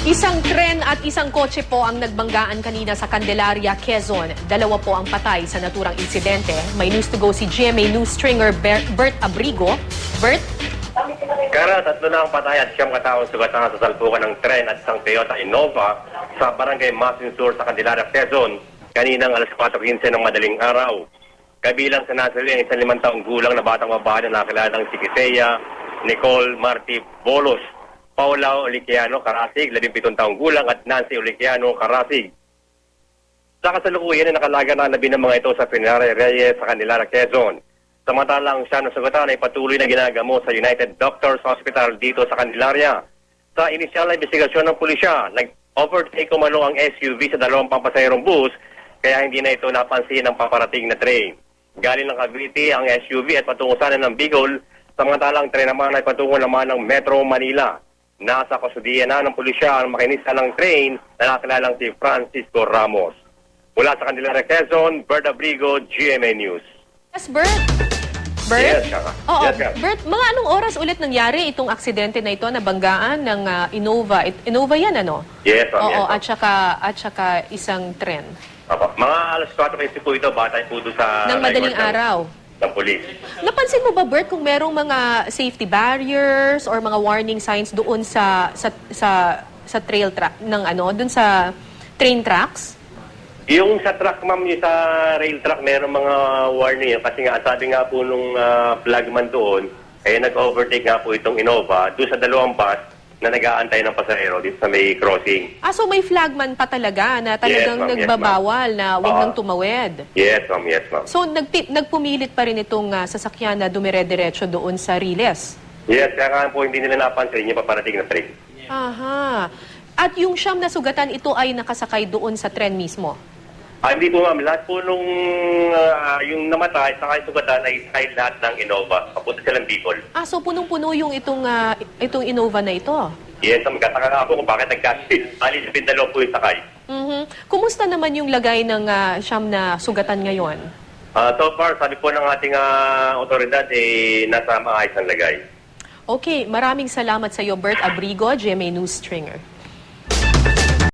Isang tren at isang kotse po ang nagbanggaan kanina sa Candelaria, Quezon. Dalawa po ang patay sa naturang insidente. May news to go si GMA News stringer Bert Abrigo. Bert? Kara, 3 na ang patay at 9 kataong sugatan sa salpukan ng tren at isang Toyota Innova sa barangay Masinsur sa Candelaria, Quezon kaninang alas 4:15 ng madaling araw. Kabilang sa nasali ang isang 5 taong gulang na batang babae na nakilalang si Kisea Nicole Marti Bolos, Paula Oliciano Karasig, 17 taong gulang at Nancy Oliciano Karasig. Sa kasalukuyan ay nakalaga na nabi ng mga ito sa Funeraria Reyes sa Candelaria, Quezon. Samantalang siya na sugatan ay patuloy na ginagamo sa United Doctors Hospital dito sa Candelaria. Sa inisyal na investigasyon ng pulisya, nag-overtake umano ang SUV sa 2 pampasahirong bus kaya hindi na ito napansin ng paparating na train. Galing ng Cavite ang SUV at patungo sana ng Bicol, samantalang tren naman ay patungo naman ng Metro Manila. Nasa kasudiyan na ng pulisya ang makinista ng train na nakilalang si Francisco Ramos. Mula sa Candelaria, Quezon, Bert Abrigo, GMA News. Yes, Bert. Bert? Yes, Kaka. Oo, Yes, Kaka. Bert, mga anong oras ulit nangyari itong aksidente na ito na banggaan ng Innova? Innova yan, ano? Yes, ma'am. Oo, Yes, at saka isang tren. Opo. Mga alas 4:15 po ito, batay po doon sa Ng madaling record araw. ng pulis. Napansin mo ba, Bert, kung merong mga safety barriers or mga warning signs doon sa trail track ng doon sa train tracks? Yung sa truck, ma'am, yung sa rail truck, meron mga warning yan. Kasi nga, sabi nga po nung flagman doon, nag-overtake nga po itong Innova doon sa 2 bus na nag-aantay ng pasahero dito sa may crossing. So may flagman pa talaga na talagang Yes, ma'am. nagbabawal na huwag nang tumawid. Yes, ma'am. Yes, ma'am. So nagpumilit pa rin itong sasakyan na dumire-diretso doon sa Riles. Yes, kaya nga po hindi nila napansin yung paparating na train. Aha. At yung 9 na sugatan, ito ay nakasakay doon sa tren mismo. Hindi po, ma'am. Lahat po nung yung namatay, saka yung sugatan ay side lahat ng Innova. Papunta silang Bicol. So punong-puno yung itong Innova na ito. Yes, ma'am. Kataka nga po kung bakit nag-gasfit. Ali, 12 po yung sakay. Kumusta naman yung lagay ng 9 na sugatan ngayon? So far, sabi po ng ating otoridad, nasa maayos ang lagay. Okay, maraming salamat sa iyo, Bert Abrigo, GMA News Stringer.